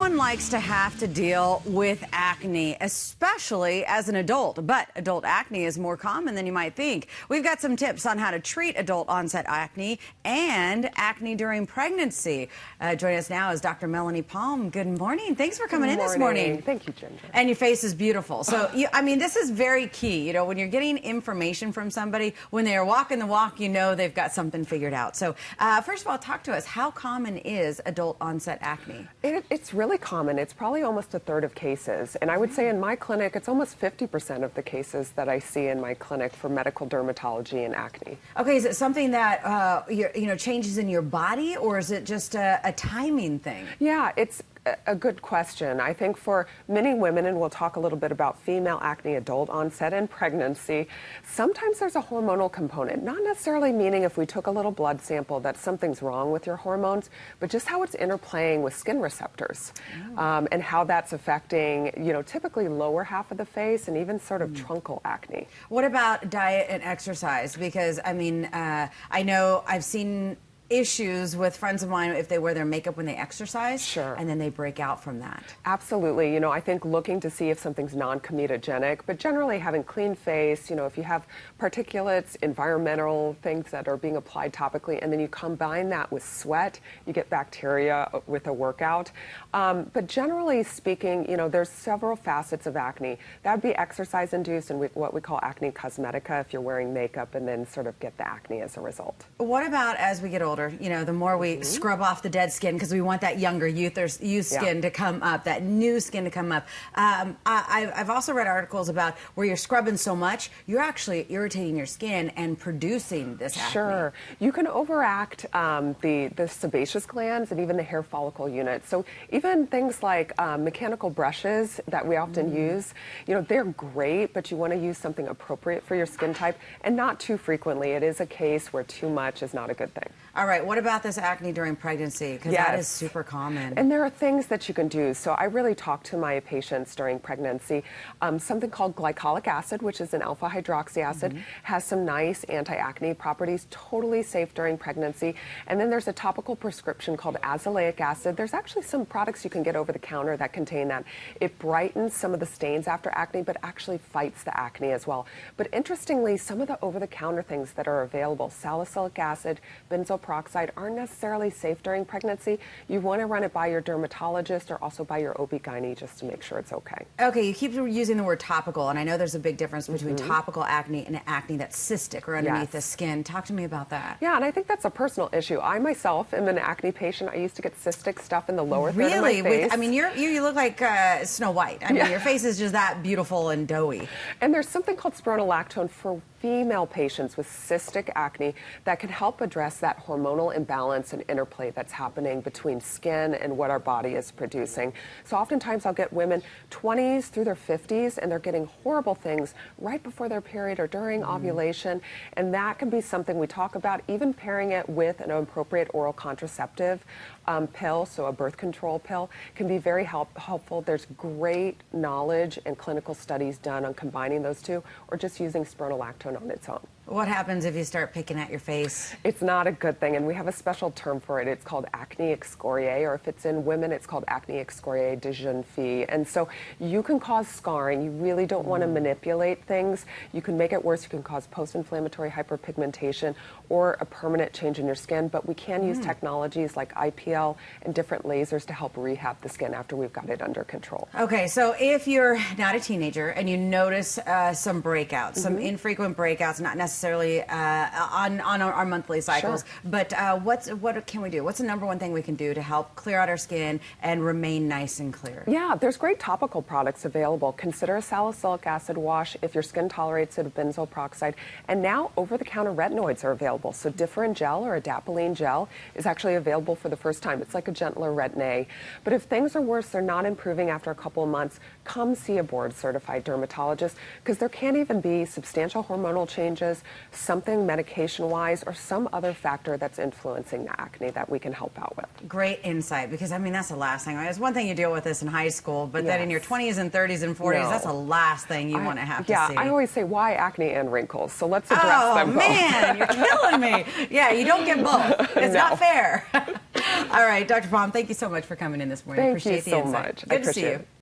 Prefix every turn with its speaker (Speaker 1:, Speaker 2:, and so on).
Speaker 1: Everyone likes to have to deal with acne, especially as an adult, but adult acne is more common than you might think. We've got some tips on how to treat adult onset acne and acne during pregnancy. Joining us now is Dr. Melanie Palm. Good morning. Thanks for coming in this morning.
Speaker 2: Thank you, Ginger.
Speaker 1: And your face is beautiful. So, I mean, this is very key. You know, when you're getting information from somebody, when they are walking the walk, you know they've got something figured out. So, first of all, talk to us. How common is adult onset acne?
Speaker 2: It's really common. It's probably almost a third of cases. And I would say in my clinic, it's almost 50% of the cases that I see in my clinic for medical dermatology and acne.
Speaker 1: Okay, is it something that, changes in your body, or is it just a timing thing?
Speaker 2: Yeah, it's a good question. I think for many women, and we'll talk a little bit about female acne, adult onset and pregnancy, sometimes there's a hormonal component, not necessarily meaning if we took a little blood sample that something's wrong with your hormones, but just how it's interplaying with skin receptors and how that's affecting, typically lower half of the face and even sort of truncal acne.
Speaker 1: What about diet and exercise? Because, I mean, I know I've seen issues with friends of mine if they wear their makeup when they exercise.
Speaker 2: Sure.
Speaker 1: And then they break out from that.
Speaker 2: Absolutely. I think looking to see if something's non-comedogenic, but generally having clean face, if you have particulates, environmental things that are being applied topically, and then you combine that with sweat, you get bacteria with a workout. But generally speaking, there's several facets of acne. That would be exercise-induced and what we call acne cosmetica if you're wearing makeup and then sort of get the acne as a result.
Speaker 1: What about as we get older? The more we scrub off the dead skin because we want that younger youth skin to come up, that new skin to come up. I've also read articles about where you're scrubbing so much, you're actually irritating your skin and producing this acne.
Speaker 2: Sure. You can overact the sebaceous glands and even the hair follicle unit. So even things like mechanical brushes that we often use, they're great, but you want to use something appropriate for your skin type and not too frequently. It is a case where too much is not a good thing.
Speaker 1: All right, what about this acne during pregnancy? Because that is super common.
Speaker 2: And there are things that you can do. So I really talk to my patients during pregnancy. Something called glycolic acid, which is an alpha hydroxy acid, has some nice anti-acne properties, totally safe during pregnancy. And then there's a topical prescription called azelaic acid. There's actually some products you can get over the counter that contain that. It brightens some of the stains after acne, but actually fights the acne as well. But interestingly, some of the over-the-counter things that are available, salicylic acid, benzoyl peroxide, aren't necessarily safe during pregnancy. You want to run it by your dermatologist or also by your OB-GYN just to make sure it's okay.
Speaker 1: Okay, you keep using the word topical, and I know there's a big difference between topical acne and acne that's cystic or underneath the skin. Talk to me about that.
Speaker 2: Yeah, and I think that's a personal issue. I myself am an acne patient. I used to get cystic stuff in the lower third of my face.
Speaker 1: I mean, you look like Snow White. I mean, your face is just that beautiful and doughy.
Speaker 2: And there's something called spironolactone for female patients with cystic acne that can help address that hormonal imbalance and interplay that's happening between skin and what our body is producing. So oftentimes I'll get women 20s through their 50s and they're getting horrible things right before their period or during ovulation, and that can be something we talk about, even pairing it with an appropriate oral contraceptive pill, so a birth control pill, can be very helpful. There's great knowledge and clinical studies done on combining those two or just using spironolactone on its own.
Speaker 1: What happens if you start picking at your face?
Speaker 2: It's not a good thing, and we have a special term for it. It's called acne excoriae, or if it's in women, it's called acne excoriae de jeune fille. And so you can cause scarring. You really don't want to manipulate things. You can make it worse. You can cause post-inflammatory hyperpigmentation or a permanent change in your skin, but we can use technologies like IPL and different lasers to help rehab the skin after we've got it under control.
Speaker 1: Okay, so if you're not a teenager and you notice some breakouts, some infrequent breakouts, not necessarily on our monthly cycles, but what can we do? What's the number one thing we can do to help clear out our skin and remain nice and clear?
Speaker 2: Yeah, there's great topical products available. Consider a salicylic acid wash if your skin tolerates it, benzoyl peroxide, and now over-the-counter retinoids are available. So Differin gel or adapalene gel is actually available for the first time. It's like a gentler retin-A. But if things are worse, they're not improving after a couple of months, come see a board-certified dermatologist, because there can even be substantial hormonal changes, something medication-wise, or some other factor that's influencing the acne that we can help out with.
Speaker 1: Great insight, because I mean, that's the last thing. It's one thing you deal with this in high school, but then in your 20s and 30s and 40s, that's the last thing you want to have to see.
Speaker 2: Yeah, I always say, why acne and wrinkles? So let's address them both.
Speaker 1: Oh, man, you're killing me. Yeah, you don't get both. It's not fair. All right, Dr. Palm, thank you so much for coming in this morning.
Speaker 2: Thank
Speaker 1: Appreciate
Speaker 2: you
Speaker 1: the
Speaker 2: so
Speaker 1: insight.
Speaker 2: much.
Speaker 1: Good
Speaker 2: I
Speaker 1: to see
Speaker 2: appreciate
Speaker 1: you.
Speaker 2: it.